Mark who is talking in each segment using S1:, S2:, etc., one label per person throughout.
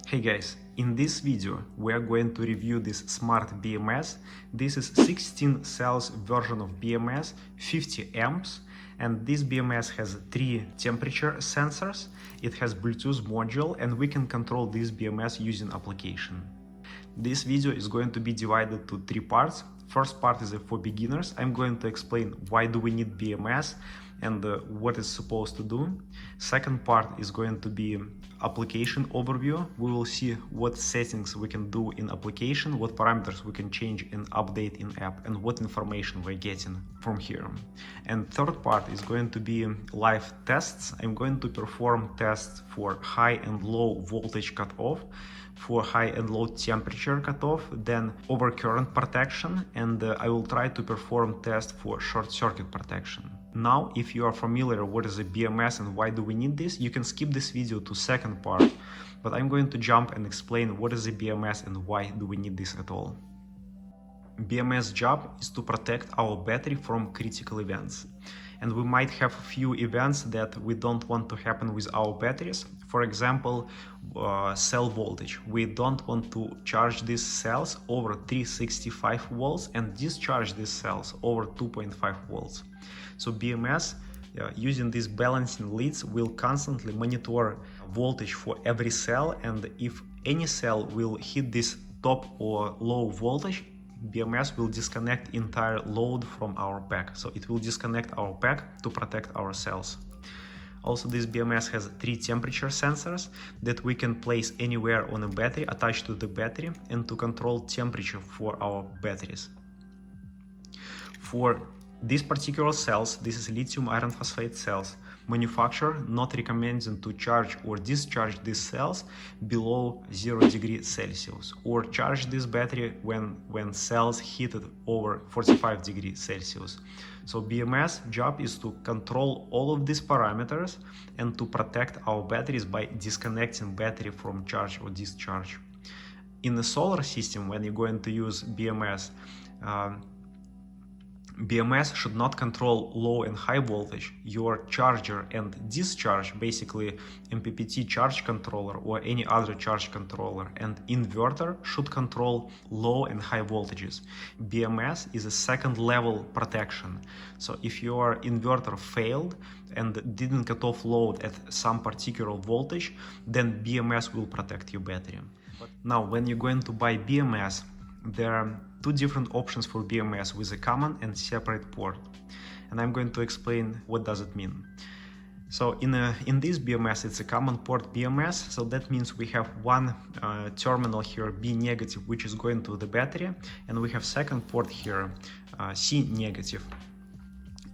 S1: Hey guys, in this video we are going to review this smart BMS. This is 16 cells version of BMS, 50 amps, and this BMS has 3 temperature sensors. It has Bluetooth module and we can control this BMS using application. This video is going to be divided to 3 parts. First part is for beginners. I'm going to explain why do we need BMS and what it's supposed to do. Second part is going to be application overview. We will see what settings we can do in application, what parameters we can change and update in app, and what information we're getting from here. And third part is going to be live tests. I'm going to perform tests for high and low voltage cutoff, for high and low temperature cutoff, then overcurrent protection, and I will try to perform tests for short circuit protection. Now, if you are familiar what is a BMS and why do we need this, you can skip this video to second part, but I'm going to jump and explain what is a BMS and why do we need this at all. BMS job is to protect our battery from critical events. And we might have a few events that we don't want to happen with our batteries. For example, cell voltage. We don't want to charge these cells over 365 volts and discharge these cells over 2.5 volts. So BMS, using these balancing leads, will constantly monitor voltage for every cell, and if any cell will hit this top or low voltage, BMS will disconnect entire load from our pack. So it will disconnect our pack to protect our cells. Also, this BMS has 3 temperature sensors that we can place anywhere on a battery, attached to the battery, and to control temperature for our batteries. For these particular cells, this is lithium iron phosphate cells, manufacturer not recommending to charge or discharge these cells below 0 degrees Celsius, or charge this battery when cells heated over 45 degrees Celsius. So BMS job is to control all of these parameters and to protect our batteries by disconnecting battery from charge or discharge. In the solar system, when you're going to use BMS, BMS should not control low and high voltage. Your charger and discharge, basically MPPT charge controller or any other charge controller, and inverter should control low and high voltages. BMS is a second level protection. So if your inverter failed and didn't cut off load at some particular voltage, then BMS will protect your battery. Now, when you're going to buy BMS, there are 2 different options for BMS with a common and separate port, and I'm going to explain what does it mean. So in this BMS, it's a common port BMS, so that means we have one terminal here, B negative, which is going to the battery, and we have second port here, C negative.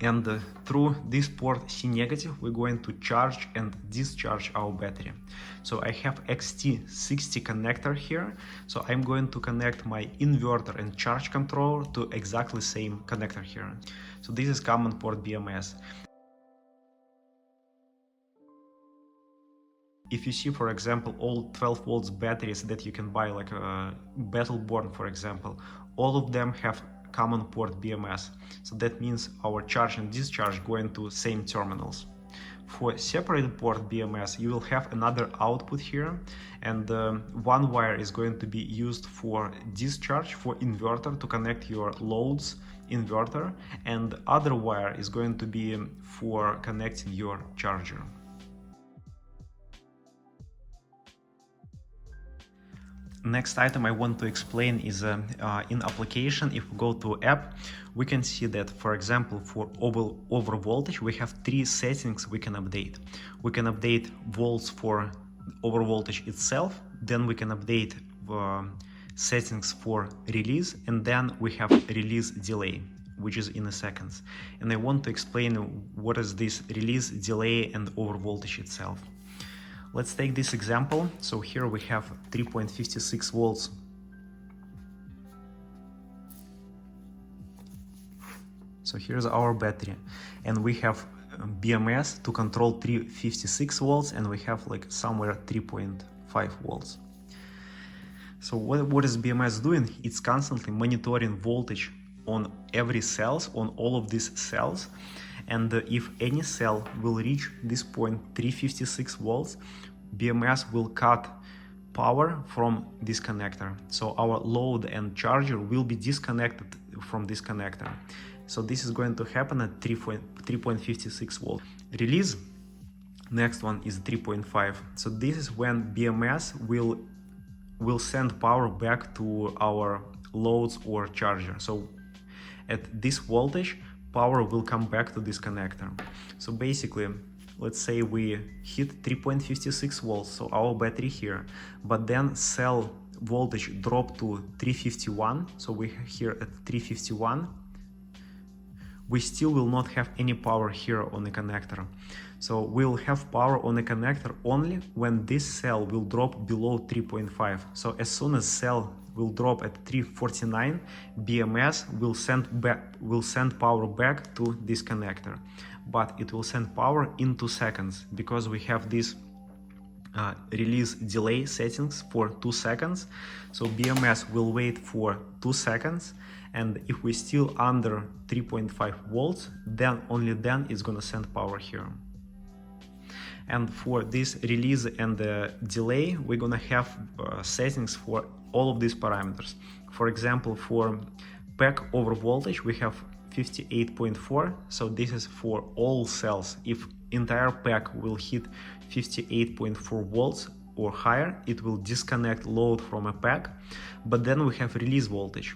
S1: And through this port C negative, we're going to charge and discharge our battery. So I have XT60 connector here. So I'm going to connect my inverter and charge controller to exactly same connector here. So this is common port BMS. If you see, for example, all 12 volts batteries that you can buy, like a Battleborn, for example, all of them have common port BMS. So that means our charge and discharge going to same terminals. For separated port BMS, you will have another output here, and one wire is going to be used for discharge for inverter to connect your loads inverter, and other wire is going to be for connecting your charger. Next item I want to explain is in application. If we go to app, we can see that, for example, for over voltage, we have 3 settings we can update. We can update volts for over voltage itself, then we can update settings for release, and then we have release delay, which is in a seconds. And I want to explain what is this release delay and over voltage itself. Let's take this example. So here we have 3.56 volts. So here's our battery, and we have BMS to control 356 volts, and we have like somewhere 3.5 volts. So what is BMS doing? It's constantly monitoring voltage on every cells, on all of these cells, and if any cell will reach this point 356 volts, BMS will cut power from this connector. So our load and charger will be disconnected from this connector. So this is going to happen at 3.56 volts. Release, next one is 3.5. So this is when BMS will send power back to our loads or charger. So at this voltage, power will come back to this connector. So basically, let's say we hit 3.56 volts, so our battery here, but then cell voltage dropped to 351, so we're here at 351. We still will not have any power here on the connector. So we'll have power on the connector only when this cell will drop below 3.5. So as soon as cell will drop at 349, BMS will send power back to this connector. But it will send power in 2 seconds because we have this release delay settings for 2 seconds. So BMS will wait for 2 seconds, and if we're still under 3.5 volts, then only then it's gonna send power here. And for this release and delay, we're gonna have settings for all of these parameters. For example, for pack overvoltage, we have 58.4, so this is for all cells. If entire pack will hit 58.4 volts or higher, it will disconnect load from a pack. But then we have release voltage.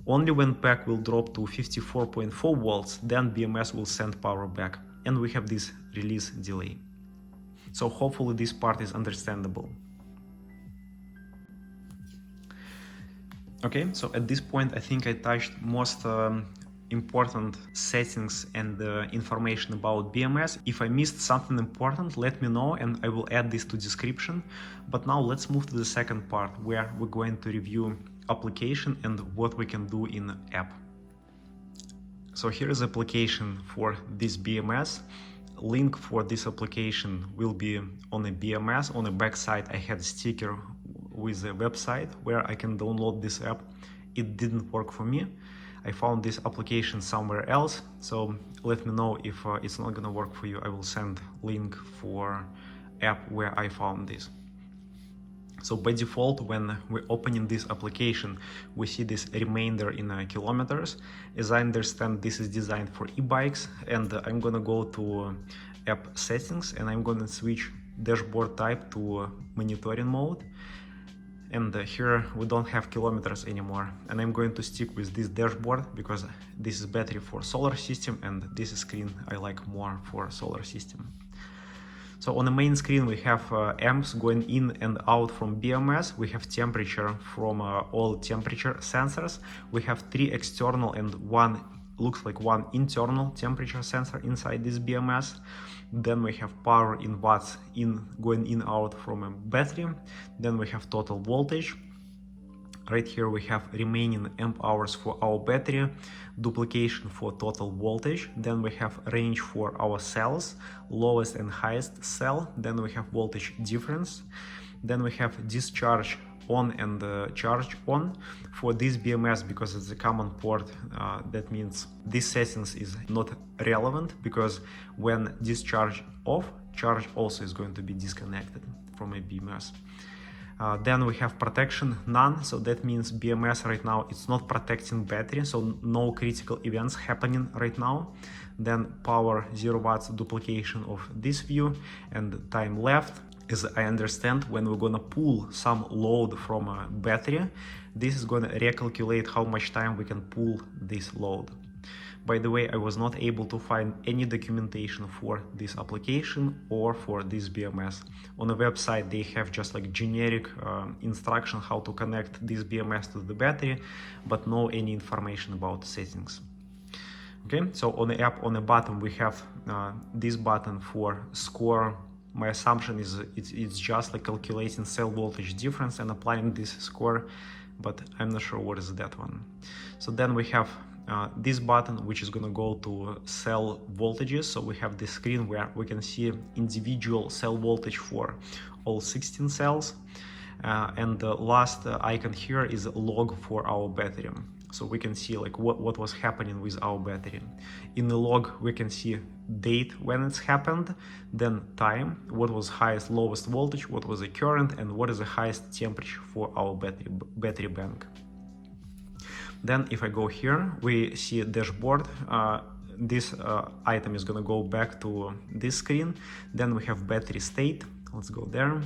S1: Only when pack will drop to 54.4 volts, then BMS will send power back, and we have this release delay. So hopefully this part is understandable. Okay, so at this point I think I touched most important settings and information about BMS. If I missed something important, let me know and I will add this to description. But now let's move to the second part, where we're going to review application and what we can do in app. So here is application for this BMS. Link for this application will be on a BMS. On the back side I had a sticker with a website where I can download this app. It didn't work for me. I found this application somewhere else, so let me know if it's not gonna work for you. I will send link for app where I found this. So by default, when we're opening this application, we see this remainder in kilometers. As I understand, this is designed for e-bikes, and I'm gonna go to app settings and I'm gonna switch dashboard type to monitoring mode. And here we don't have kilometers anymore, and I'm going to stick with this dashboard because this is battery for solar system and this screen I like more for solar system. So on the main screen we have amps going in and out from BMS. We have temperature from all temperature sensors. We have 3 external and one looks like one internal temperature sensor inside this BMS. Then we have power in watts going in out from a battery. Then we have total voltage. Right here we have remaining amp hours for our battery, duplication for total voltage. Then we have range for our cells, lowest and highest cell. Then we have voltage difference. Then we have discharge on and charge on for this BMS because it's a common port. That means this settings is not relevant because when discharge off, charge also is going to be disconnected from a BMS. Then we have protection none, so that means BMS right now it's not protecting battery, so no critical events happening right now. Then power 0 watts duplication of this view and time left. As I understand, when we're gonna pull some load from a battery, this is gonna recalculate how much time we can pull this load. By the way, I was not able to find any documentation for this application or for this BMS. On the website, they have just like generic instruction how to connect this BMS to the battery, but no any information about settings. Okay, so on the app, on the bottom, we have this button for score. My assumption is it's just like calculating cell voltage difference and applying this score, but I'm not sure what is that one. So then we have this button, which is going to go to cell voltages. So we have this screen where we can see individual cell voltage for all 16 cells. And the last icon here is log for our battery. So we can see like what was happening with our battery. In the log, we can see date when it's happened, then time, what was highest, lowest voltage, what was the current, and what is the highest temperature for our battery bank. Then if I go here, we see a dashboard. This item is gonna go back to this screen. Then we have battery state. Let's go there.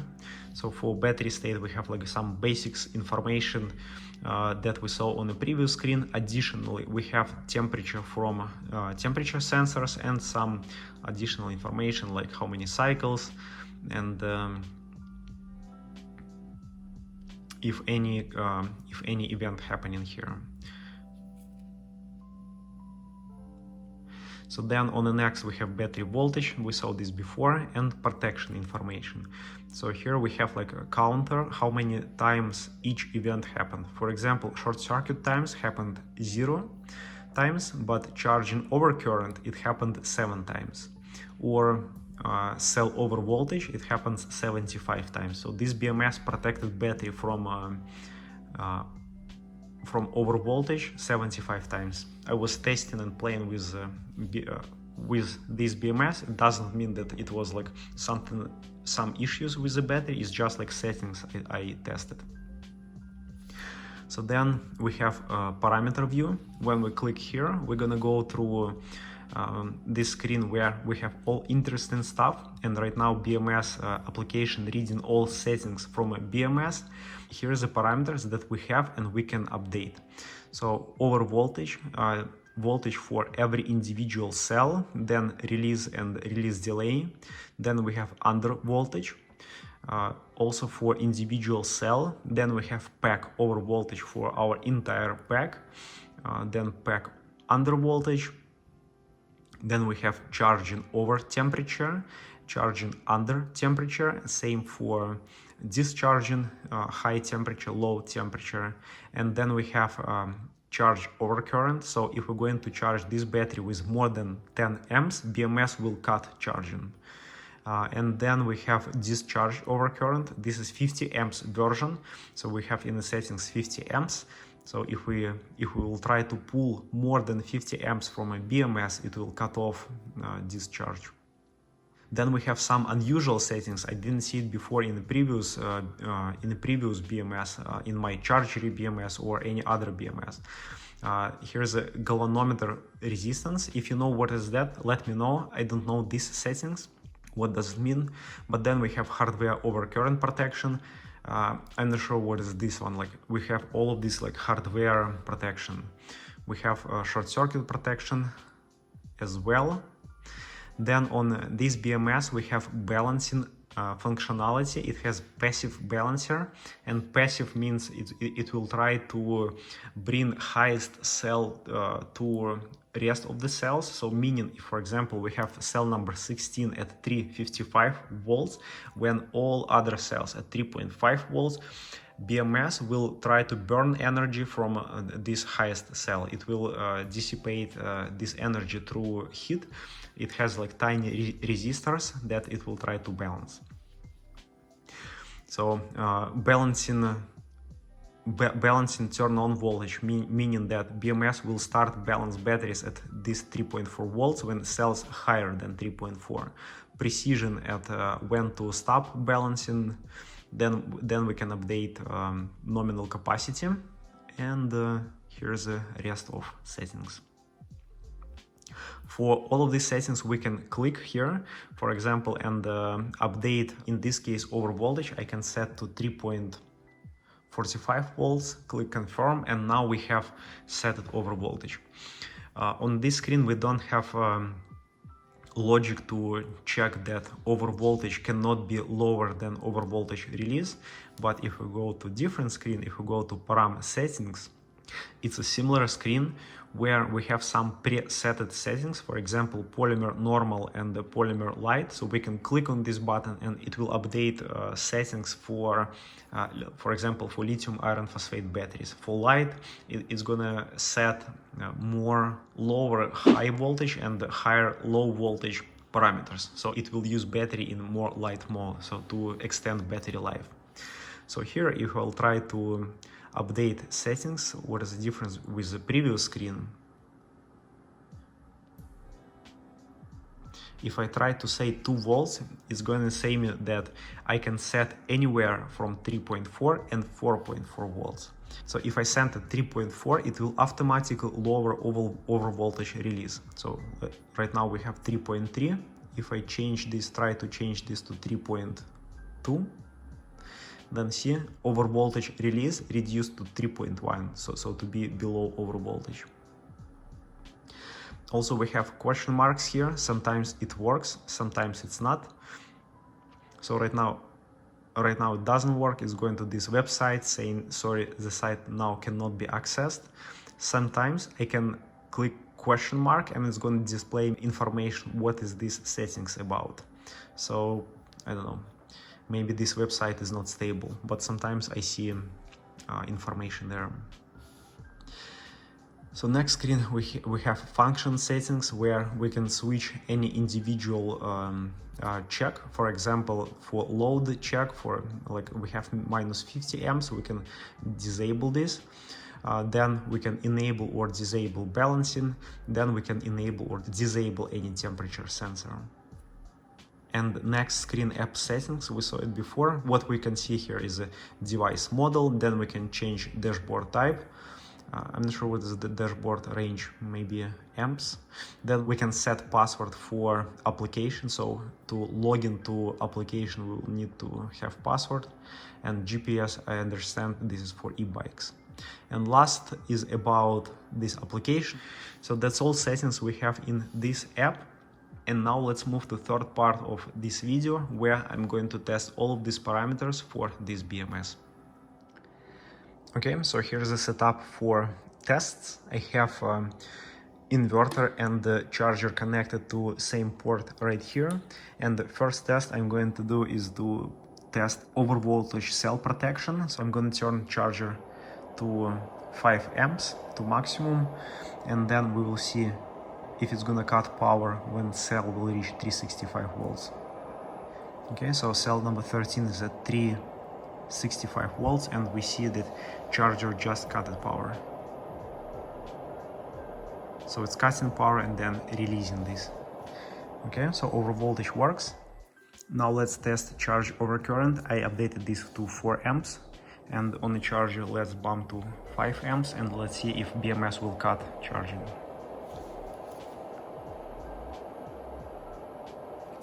S1: So for battery state, we have like some basics information that we saw on the previous screen. Additionally, we have temperature from temperature sensors and some additional information like how many cycles and if any event happening here. So then on the next we have battery voltage, we saw this before, and protection information. So here we have like a counter, how many times each event happened. For example, short circuit times happened 0 times, but charging overcurrent, it happened 7 times. Or cell overvoltage, it happens 75 times. So this BMS protected battery from overvoltage 75 times. I was testing and playing with this BMS. It doesn't mean that it was like some issues with the battery. It's just like settings I tested. So then we have a parameter view. When we click here, we're gonna go through this screen where we have all interesting stuff. And right now BMS application reading all settings from a BMS. Here's the parameters that we have and we can update. So over voltage, voltage for every individual cell, then release and release delay. Then we have under voltage, also for individual cell. Then we have pack over voltage for our entire pack, then pack under voltage. Then we have charging over temperature, charging under temperature, same for discharging, high temperature, low temperature. And then we have charge over current. So if we're going to charge this battery with more than 10 amps, BMS will cut charging. And then we have discharge over current. This is 50 amps version. So we have in the settings 50 amps. So if we will try to pull more than 50 amps from a BMS, it will cut off discharge. Then we have some unusual settings. I didn't see it before in the previous BMS, in my chargery BMS or any other BMS. Here's a galvanometer resistance. If you know what is that, let me know. I don't know these settings. What does it mean? But then we have hardware over current protection. I'm not sure what is this one. Like we have all of this like hardware protection. We have short circuit protection as well. Then on this BMS we have balancing functionality. It has passive balancer, and passive means it will try to bring highest cell to rest of the cells. So meaning, if, for example, we have cell number 16 at 355 volts, when all other cells at 3.5 volts, BMS will try to burn energy from this highest cell. It will dissipate this energy through heat. It has like tiny resistors that it will try to balance. So balancing turn on voltage, meaning that BMS will start balance batteries at this 3.4 volts when cells higher than 3.4. Precision at when to stop balancing. Then we can update nominal capacity, and here's the rest of settings. For all of these settings, we can click here, for example, and update, in this case, over voltage. I can set to 3.45 volts, click confirm, and now we have set it over voltage. On this screen, we don't have logic to check that over voltage cannot be lower than over voltage release. But if we go to different screen, if we go to param settings, it's a similar screen where we have some preset settings, for example, polymer normal and the polymer light. So we can click on this button and it will update settings for example, for lithium iron phosphate batteries. For light, it's gonna set more lower high voltage and higher low voltage parameters. So it will use battery in more light mode, so to extend battery life. So here, if I'll try to update settings. What is the difference with the previous screen? If I try to say 2 volts, it's going to say me that I can set anywhere from 3.4 and 4.4 volts. So if I set at 3.4, it will automatically lower over voltage release. So right now we have 3.3. If I change this, try to change this to 3.2, then see over voltage release reduced to 3.1. So to be below over voltage. Also, we have question marks here. Sometimes it works, sometimes it's not. So right now it doesn't work. It's going to this website saying, sorry, the site now cannot be accessed. Sometimes I can click question mark and it's going to display information. What is this settings about? So I don't know. Maybe this website is not stable, but sometimes I see information there. So next screen we have function settings where we can switch any individual check. For example, for load check, for like we have minus 50 amps, we can disable this. Then we can enable or disable balancing. Then we can enable or disable any temperature sensor. And next screen app settings, we saw it before. What we can see here is a device model. Then we can change dashboard type. I'm not sure what is the dashboard range, maybe amps. Then we can set password for application. So to log into application, we will need to have password. And GPS, I understand this is for e-bikes. And last is about this application. So that's all settings we have in this app. And now let's move to third part of this video where I'm going to test all of these parameters for this BMS. Okay, so here's the setup for tests. I have inverter and the charger connected to same port right here. And the first test I'm going to do is to test overvoltage cell protection. So I'm going to turn charger to 5 amps to maximum, and then we will see if it's going to cut power when cell will reach 365 volts. Okay, so cell number 13 is at 365 volts, and we see that charger just cut power. So it's cutting power and then releasing this. Okay, so overvoltage works. Now let's test charge overcurrent. I updated this to 4 amps, and on the charger let's bump to 5 amps and let's see if BMS will cut charging.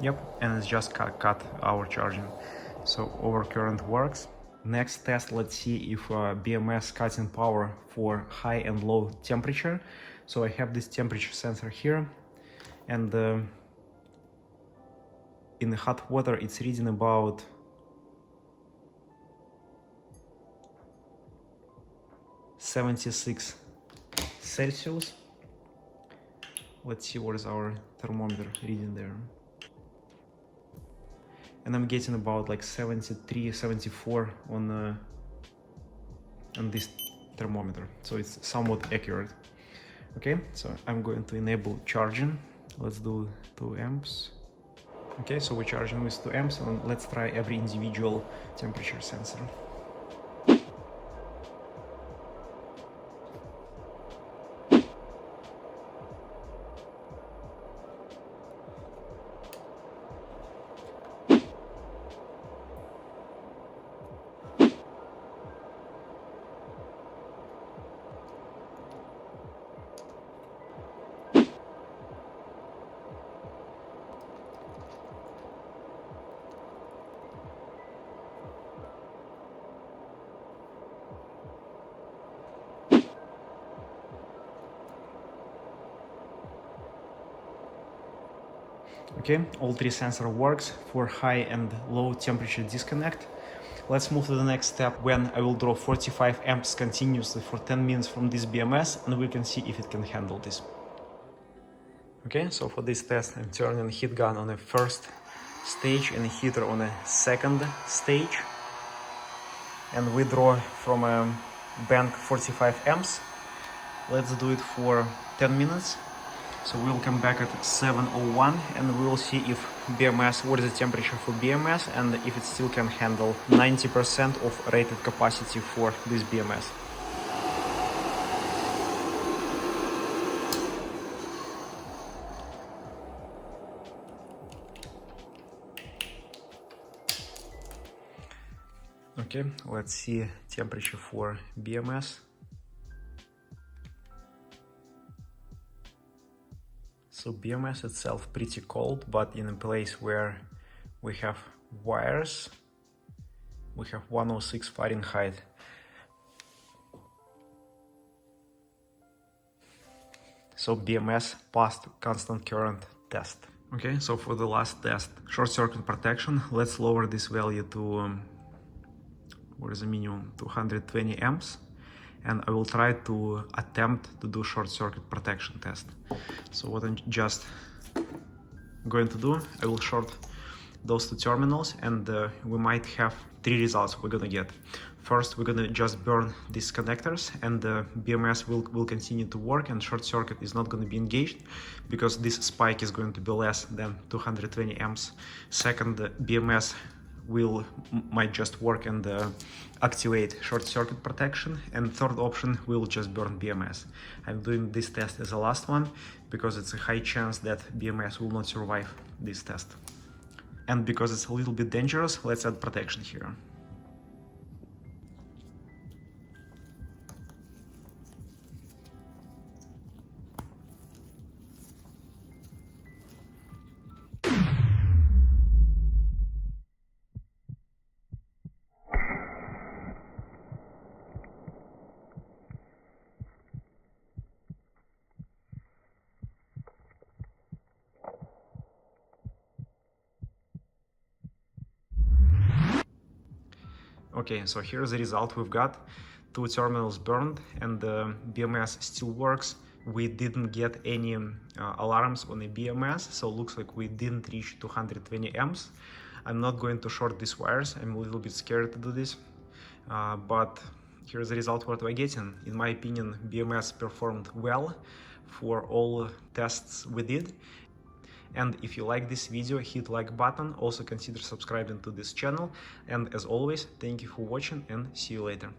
S1: Yep, and it's just cut our charging. So overcurrent works. Next test, let's see if BMS cutting power for high and low temperature. So I have this temperature sensor here, and in the hot water it's reading about 76 Celsius. Let's see what is our thermometer reading there. And I'm getting about like 73, 74 on this thermometer, so it's somewhat accurate. Okay, so I'm going to enable charging. Let's do 2 amps. Okay, so we're charging with 2 amps, and let's try every individual temperature sensor. Okay, all 3 sensors works for high and low temperature disconnect. Let's move to the next step, when I will draw 45 amps continuously for 10 minutes from this BMS, and we can see if it can handle this. Okay, so for this test I'm turning heat gun on the first stage and heater on the second stage. And we draw from a bank 45 amps. Let's do it for 10 minutes. So we'll come back at 7:01 and we will see if BMS, what is the temperature for BMS, and if it still can handle 90% of rated capacity for this BMS. Okay, let's see temperature for BMS. So BMS itself pretty cold, but in a place where we have wires, we have 106 Fahrenheit. So BMS passed constant current test. Okay, so for the last test, short circuit protection, let's lower this value to, what is the minimum, 220 amps. And I will try to attempt to do short circuit protection test. So what I'm just going to do, I will short those two terminals, and we might have three results we're gonna get. First, we're gonna just burn these connectors, and the BMS will continue to work, and short circuit is not going to be engaged because this spike is going to be less than 220 amps. Second, the BMS might just work and activate short circuit protection, and third option will just burn BMS. I'm doing this test as the last one because it's a high chance that BMS will not survive this test, and because it's a little bit dangerous, let's add protection here. Okay, so here's the result we've got. Two terminals burned and the BMS still works. We didn't get any alarms on the BMS, so it looks like we didn't reach 220 amps. I'm not going to short these wires. I'm a little bit scared to do this, but here's the result what we're getting. In my opinion, BMS performed well for all tests we did. And if you like this video, hit like button, also consider subscribing to this channel, and as always, thank you for watching and see you later.